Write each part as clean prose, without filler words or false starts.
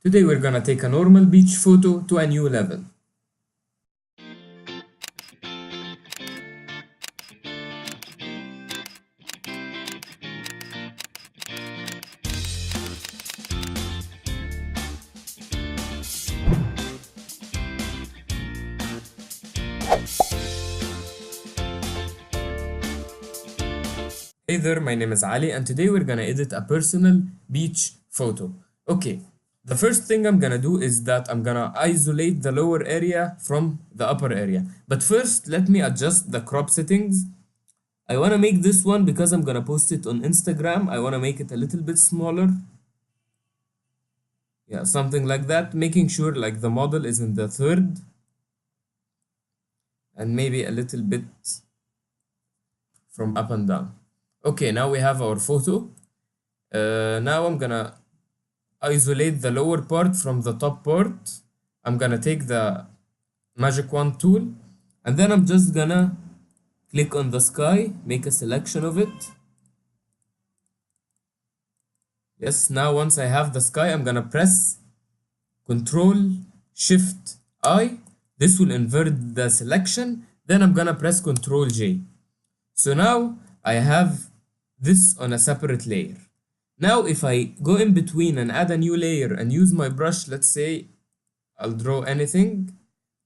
Today we're gonna take a normal beach photo to a new level. Hey there, my name is Ali and today we're gonna edit a personal beach photo. Okay, the first thing I'm gonna do is that I'm gonna isolate the lower area from the upper area. But first, let me adjust the crop settings. I wanna make this one because I'm gonna post it on Instagram. I wanna make it a little bit smaller. Yeah, something like that, making sure like the model is in the third and maybe a little bit from up and down. Okay, now we have our photo. Now I'm gonna isolate the lower part from the top part. I'm gonna take the magic wand tool and then I'm just gonna click on the sky, make a selection of it. Yes, now once I have the sky, I'm gonna press Control Shift I. This will invert the selection. Then I'm gonna press Control J. So now I have this on a separate layer. Now if I go in between and add a new layer and use my brush, let's say I'll draw anything.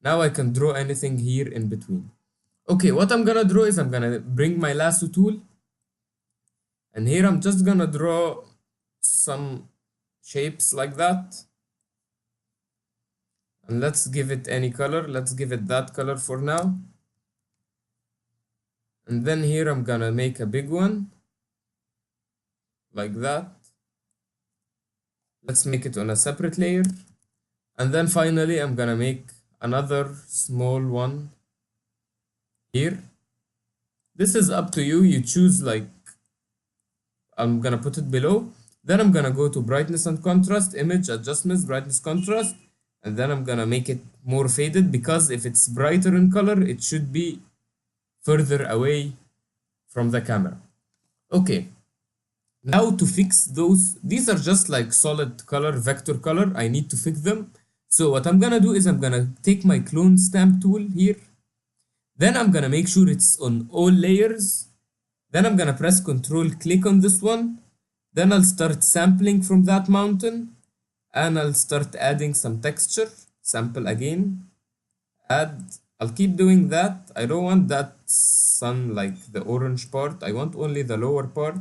Now I can draw anything here in between. Okay, what I'm gonna draw is I'm gonna bring my lasso tool and here I'm just gonna draw some shapes like that. And let's give it any color. Let's give it that color for now. And then here I'm gonna make a big one like that. Let's make it on a separate layer. And then finally I'm gonna make another small one here. This is up to you. You choose, like, I'm gonna put it below. Then I'm gonna go to brightness and contrast, image adjustments, brightness, contrast, and then I'm gonna make it more faded because if it's brighter in color, it should be further away from the camera. Okay, now to fix these are just like solid color, vector color. I need to fix them. So what I'm gonna do is I'm gonna take my clone stamp tool here. Then I'm gonna make sure it's on all layers. Then I'm gonna press Control, click on this one. Then I'll start sampling from that mountain and I'll start adding some texture. Sample again, add. I'll keep doing that. I don't want that sun, like the orange part. I want only the lower part.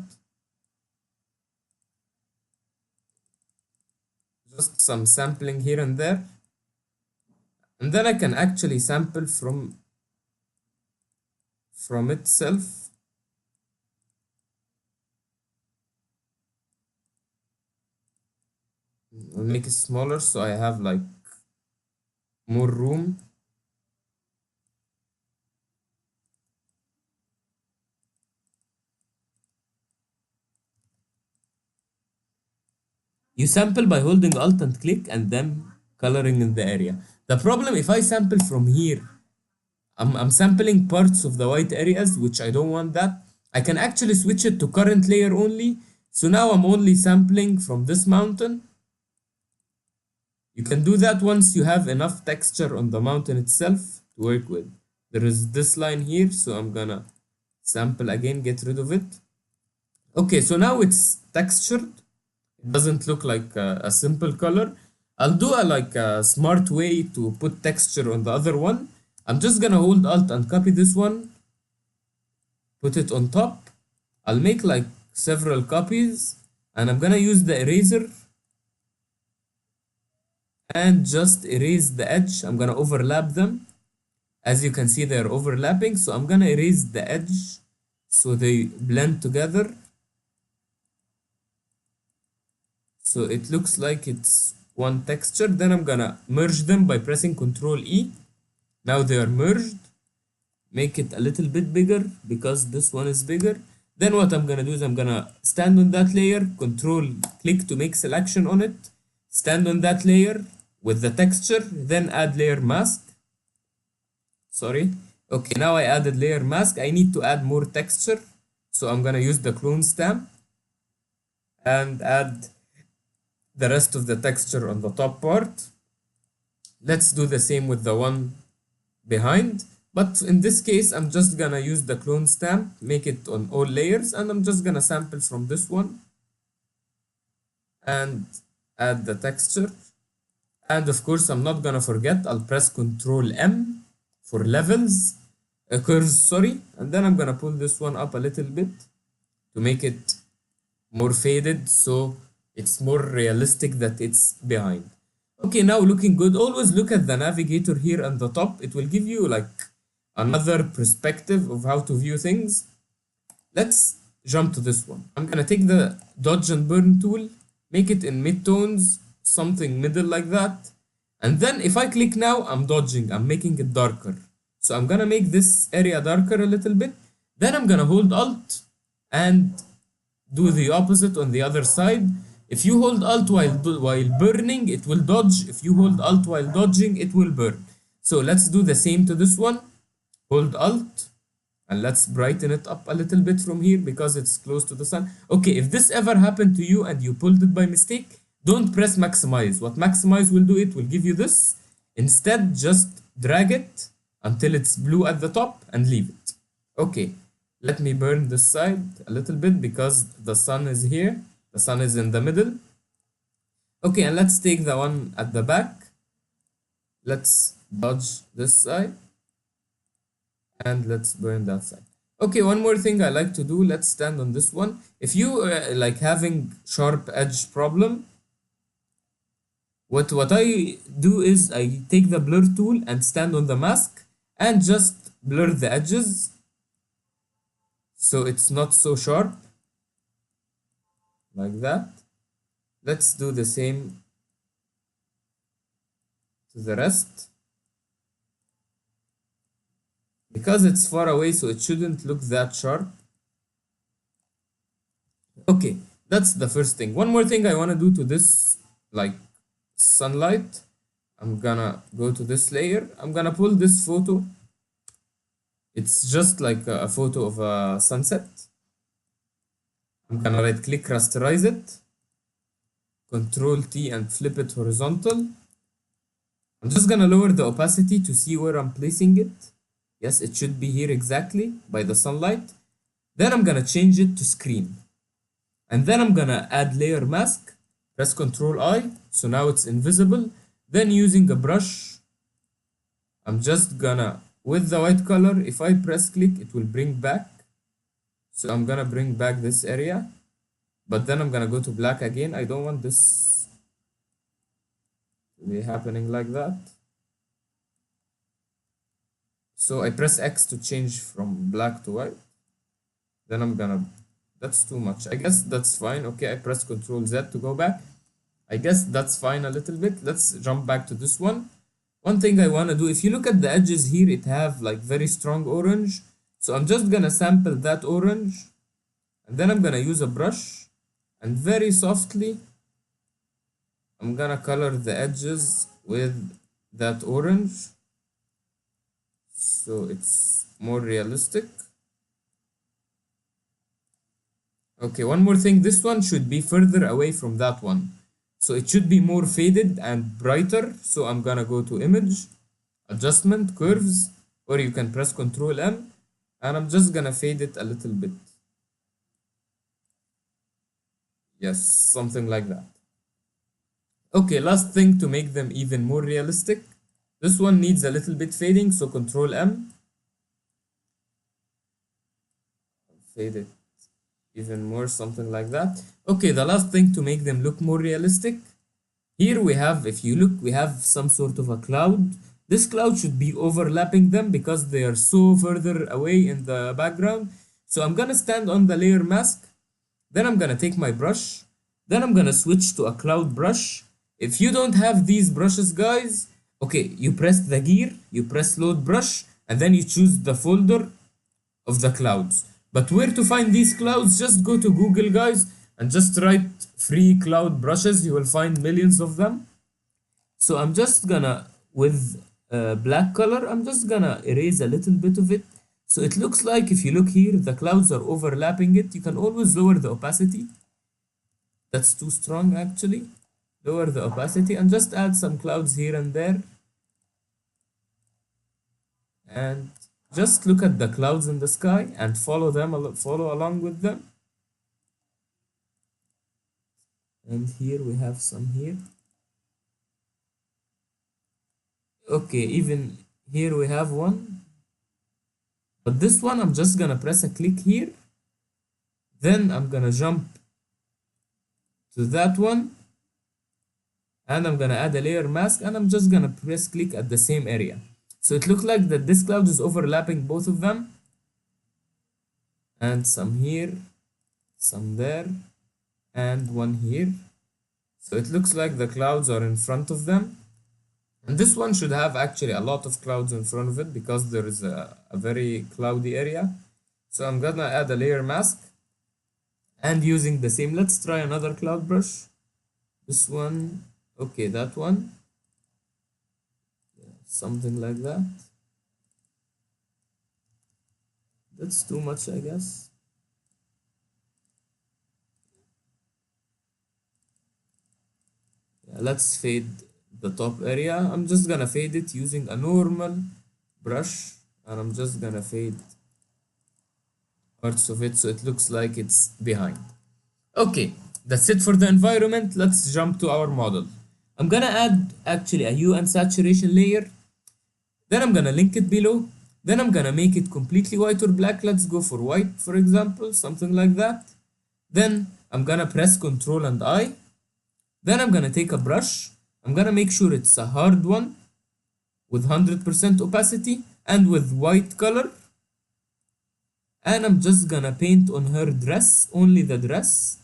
Just some sampling here and there. And then I can actually sample from itself. I'll make it smaller so I have like more room. You sample by holding Alt and click and then coloring in the area. The problem, if I sample from here, I'm sampling parts of the white areas, which I don't want that. I can actually switch it to current layer only. So now I'm only sampling from this mountain. You can do that once you have enough texture on the mountain itself to work with. There is this line here, so I'm gonna sample again, get rid of it. Okay, so now it's textured. It doesn't look like a simple color. I'll do a smart way to put texture on the other one. I'm just gonna hold Alt and copy this one, put it on top. I'll make like several copies and I'm gonna use the eraser and just erase the edge. I'm gonna overlap them. As you can see, they're overlapping, so I'm gonna erase the edge so they blend together. So it looks like it's one texture. Then I'm gonna merge them by pressing Ctrl E. Now they are merged. Make it a little bit bigger because this one is bigger. Then what I'm gonna do is I'm gonna stand on that layer, Control click to make selection on it, stand on that layer with the texture, then add layer mask. Sorry. Okay, now I added layer mask. I need to add more texture. So I'm gonna use the clone stamp and add the rest of the texture on the top part. Let's do the same with the one behind. But in this case, I'm just gonna use the clone stamp, make it on all layers, and I'm just gonna sample from this one and add the texture. And of course, I'm not gonna forget, I'll press Ctrl M for levels, curves, sorry, and then I'm gonna pull this one up a little bit to make it more faded, so it's more realistic that it's behind. Okay, now looking good. Always look at the navigator here on the top. It will give you like another perspective of how to view things. Let's jump to this one. I'm gonna take the dodge and burn tool, make it in mid-tones, something middle like that. And then if I click now, I'm dodging, I'm making it darker. So I'm gonna make this area darker a little bit. Then I'm gonna hold Alt and do the opposite on the other side. If you hold Alt while burning, it will dodge. If you hold Alt while dodging, it will burn. So let's do the same to this one. Hold Alt and let's brighten it up a little bit from here because it's close to the sun. Okay, if this ever happened to you and you pulled it by mistake, don't press maximize. What maximize will do, it will give you this. Instead, just drag it until it's blue at the top and leave it. Okay, let me burn this side a little bit because the sun is here. The sun is in the middle. Okay, and let's take the one at the back. Let's dodge this side. And let's burn that side. Okay, one more thing I like to do. Let's stand on this one. If you like having sharp edge problem, what I do is I take the blur tool and stand on the mask and just blur the edges so it's not so sharp. Like that. Let's do the same to the rest. Because it's far away, so it shouldn't look that sharp. Okay, that's the first thing. One more thing I want to do to this, like sunlight. I'm gonna go to this layer. I'm gonna pull this photo. It's just like a photo of a sunset. I'm gonna right click, rasterize it, Ctrl T and flip it horizontal. I'm just gonna lower the opacity to see where I'm placing it. Yes, it should be here exactly by the sunlight. Then I'm gonna change it to screen. And then I'm gonna add layer mask, press Ctrl I, so now it's invisible. Then using a brush, I'm just gonna, with the white color, if I press click, it will bring back. So I'm gonna bring back this area, but then I'm gonna go to black again. I don't want this to be happening like that. So I press X to change from black to white. Then I'm gonna, that's too much. I guess that's fine. Okay, I press Ctrl Z to go back. I guess that's fine a little bit. Let's jump back to this one. One thing I wanna do, if you look at the edges here, it have like very strong orange. So I'm just gonna sample that orange and then I'm gonna use a brush and very softly I'm gonna color the edges with that orange so it's more realistic. Okay, one more thing, this one should be further away from that one. So it should be more faded and brighter. So I'm gonna go to image, adjustment, curves, or you can press Ctrl M. And I'm just gonna fade it a little bit. Yes, something like that. Okay, last thing to make them even more realistic. This one needs a little bit fading, so Ctrl M. Fade it even more, something like that. Okay, the last thing to make them look more realistic. Here we have, if you look, we have some sort of a cloud. This cloud should be overlapping them because they are so further away in the background. So I'm gonna stand on the layer mask. Then I'm gonna take my brush. Then I'm gonna switch to a cloud brush. If you don't have these brushes, guys, okay, you press the gear, you press load brush, and then you choose the folder of the clouds. But where to find these clouds? Just go to Google, guys, and just write free cloud brushes. You will find millions of them. So I'm just gonna, with black color, I'm just gonna erase a little bit of it. So it looks like, if you look here, the clouds are overlapping it. You can always lower the opacity. That's too strong, actually. lower the opacity, and just add some clouds here and there. And just look at the clouds in the sky and follow them, follow along with them. And here we have some here. Okay, even here we have one. But this one, I'm just gonna press a click here. Then I'm gonna jump to that one. And I'm gonna add a layer mask, and I'm just gonna press click at the same area. So it looks like that this cloud is overlapping both of them. And some here, some there, and one here. So it looks like the clouds are in front of them. And this one should have actually a lot of clouds in front of it because there is a very cloudy area. So I'm gonna add a layer mask. And using the same, let's try another cloud brush. This one, okay, that one. Something like that. That's too much, I guess. Yeah, let's fade the top area. I'm just gonna fade it using a normal brush, and I'm just gonna fade parts of it so it looks like it's behind. Okay, that's it for the environment. Let's jump to our model. I'm gonna add actually a hue and saturation layer. Then I'm gonna link it below. Then I'm gonna make it completely white or black. Let's go for white, for example, something like that. Then I'm gonna press Ctrl and I. Then I'm gonna take a brush. I'm gonna make sure it's a hard one with 100% opacity and with white color. And I'm just gonna paint on her dress, only the dress.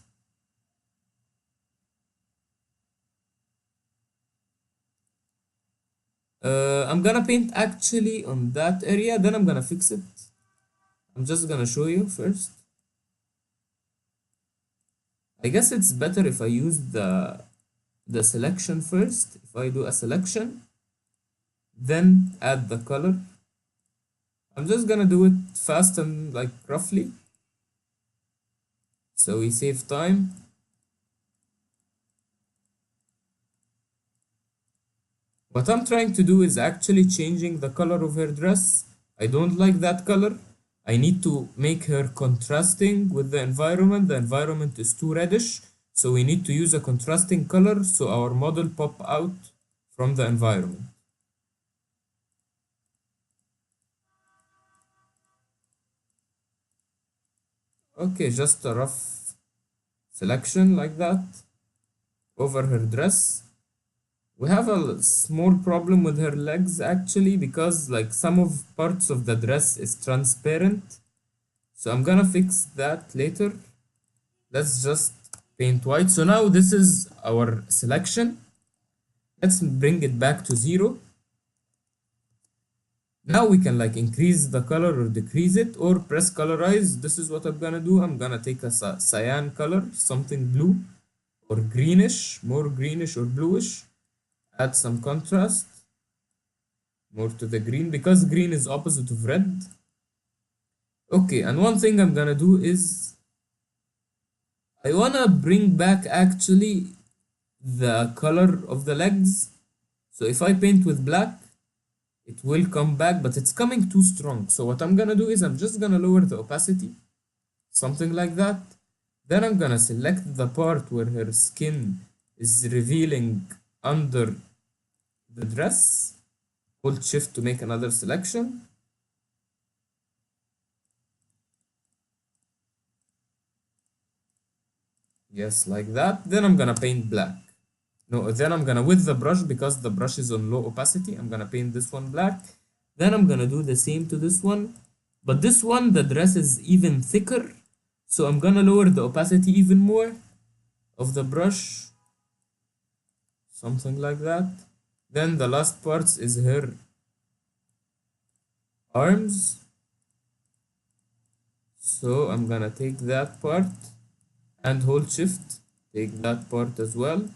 I'm gonna paint actually on that area, then I'm gonna fix it. I'm just gonna show you first. I guess it's better if I use the selection first. If I do a selection, then add the color. I'm just gonna do it fast and like roughly, so we save time. What I'm trying to do is actually changing the color of her dress. I don't like that color. I need to make her contrasting with the environment. The environment is too reddish, so we need to use a contrasting color so our model pop out from the environment. Okay, just a rough selection like that over her dress. We have a small problem with her legs actually, because like some of parts of the dress is transparent. So I'm gonna fix that later. Let's just paint white. So now this is our selection. Let's bring it back to 0. Now we can like increase the color or decrease it or press colorize. This is what I'm gonna do. I'm gonna take a cyan color, something blue or greenish, more greenish or bluish. Add some contrast, more to the green, because green is opposite of red. Okay, and one thing I'm gonna do is I wanna bring back actually the color of the legs. So if I paint with black, it will come back, but it's coming too strong. So what I'm gonna do is I'm just gonna lower the opacity, something like that. Then I'm gonna select the part where her skin is revealing under the dress. Hold shift to make another selection. Yes, like that. Then I'm gonna paint black. No, then I'm gonna, with the brush, because the brush is on low opacity, I'm gonna paint this one black. Then I'm gonna do the same to this one. But this one, the dress is even thicker. So I'm gonna lower the opacity even more of the brush. Something like that. Then the last part is her arms. So I'm gonna take that part and hold shift, take that part as well,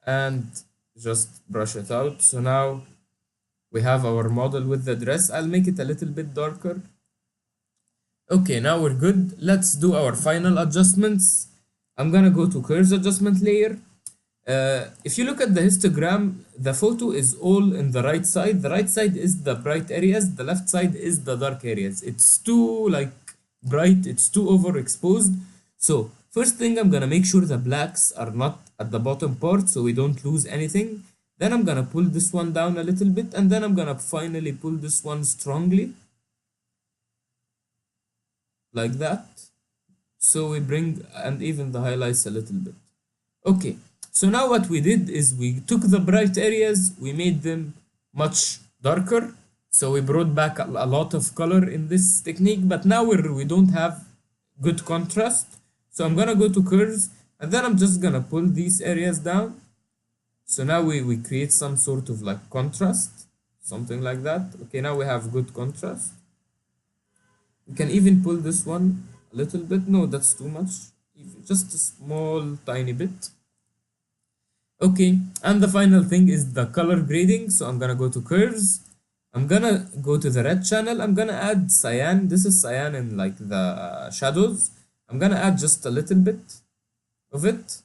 and just brush it out. So now we have our model with the dress. I'll make it a little bit darker. Okay, now we're good. Let's do our final adjustments. I'm gonna go to curves adjustment layer. If you look at the histogram, the photo is all in the right side. The right side is the bright areas, the left side is the dark areas. It's too like bright, it's too overexposed. So first thing, I'm gonna make sure the blacks are not at the bottom part so we don't lose anything. Then I'm gonna pull this one down a little bit, and then I'm gonna finally pull this one strongly like that. So we bring and even the highlights a little bit. Okay, so now what we did is we took the bright areas, we made them much darker. So we brought back a lot of color in this technique, but now we don't have good contrast. So I'm gonna go to curves, and then I'm just gonna pull these areas down. So now we create some sort of like contrast, something like that. Okay, now we have good contrast. We can even pull this one a little bit. No, that's too much. Just a small tiny bit. Okay, and the final thing is the color grading. So I'm gonna go to curves. I'm gonna go to the red channel. I'm gonna add cyan. This is cyan in like the shadows. I'm gonna add just a little bit of it.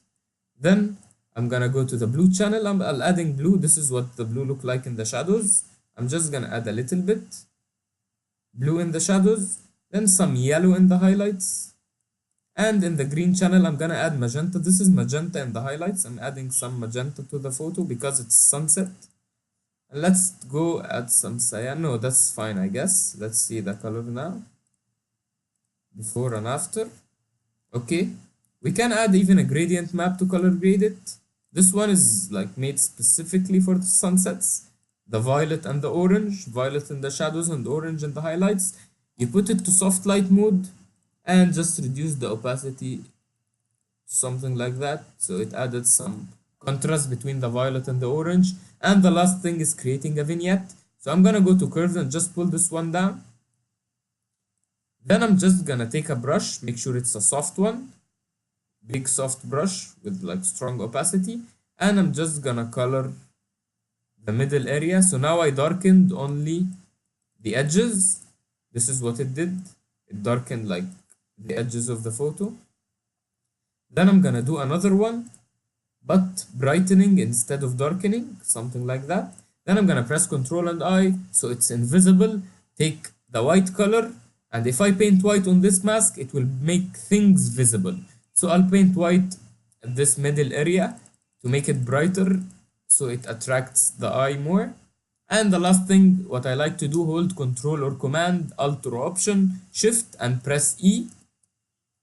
Then I'm gonna go to the blue channel. I'm adding blue. This is what the blue look like in the shadows. I'm just gonna add a little bit blue in the shadows, then some yellow in the highlights. And in the green channel, I'm gonna add magenta. This is magenta in the highlights. I'm adding some magenta to the photo because it's sunset. And let's go add some cyan. No, that's fine, I guess. Let's see the color now. Before and after. Okay. We can add even a gradient map to color grade it. This one is like made specifically for the sunsets. The violet and the orange. Violet in the shadows and orange in the highlights. You put it to soft light mode and just reduce the opacity, something like that. So it added some contrast between the violet and the orange. And the last thing is creating a vignette. So I'm gonna go to curves and just pull this one down. Then I'm just gonna take a brush, make sure it's a soft one, big soft brush with like strong opacity, and I'm just gonna color the middle area. So now I darkened only the edges. This is what it did. It darkened like the edges of the photo. Then I'm gonna do another one, but brightening instead of darkening, something like that. Then I'm gonna press Ctrl and I, so it's invisible. Take the white color, and if I paint white on this mask, it will make things visible. So I'll paint white at this middle area to make it brighter, so it attracts the eye more. And the last thing, what I like to do, hold Ctrl or Command, Alt or Option, Shift and press E.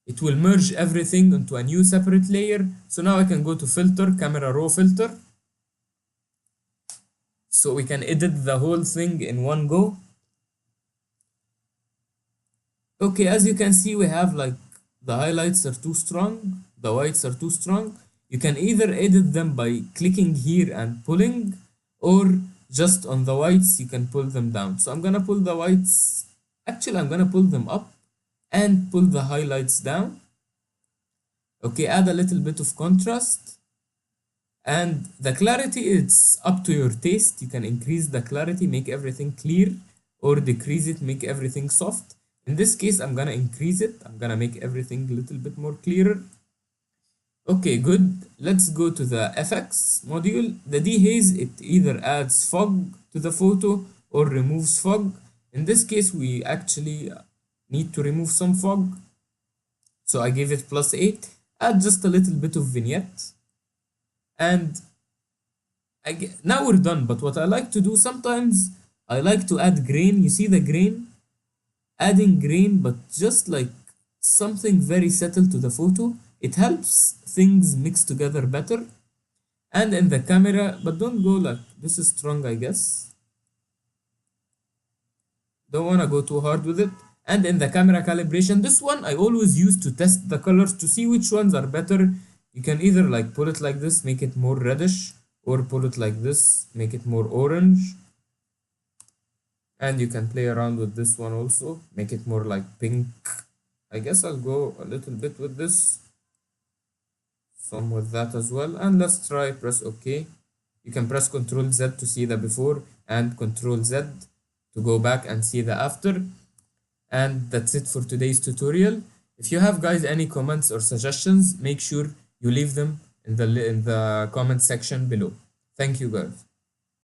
It will merge everything into a new separate layer. So now I can go to Filter, Camera Raw Filter. So we can edit the whole thing in one go. Okay, as you can see, we have like the highlights are too strong, the whites are too strong. You can either edit them by clicking here and pulling, or just on the whites you can pull them down. So I'm gonna pull the whites, actually I'm gonna pull them up and pull the highlights down. Okay, add a little bit of contrast, and the clarity, it's up to your taste. You can increase the clarity, make everything clear, or decrease it, make everything soft. In this case, I'm gonna increase it. I'm gonna make everything a little bit more clearer. Okay, good. Let's go to the FX module. The dehaze, it either adds fog to the photo or removes fog. In this case, we actually need to remove some fog. So I give it +8. Add just a little bit of vignette. And now we're done. But what I like to do sometimes, I like to add grain. You see the grain? Adding grain, but just like something very subtle to the photo. It helps things mix together better. And in the camera, but don't go like, this is strong, I guess. Don't wanna go too hard with it. And in the camera calibration, this one I always use to test the colors to see which ones are better. You can either like pull it like this, make it more reddish, or pull it like this, make it more orange. And you can play around with this one also, make it more like pink. I guess I'll go a little bit with this, some with that as well. And let's try press OK. You can press Ctrl Z to see the before and Ctrl Z to go back and see the after. And that's it for today's tutorial. If you have guys any comments or suggestions, make sure you leave them in the comment section below. Thank you guys.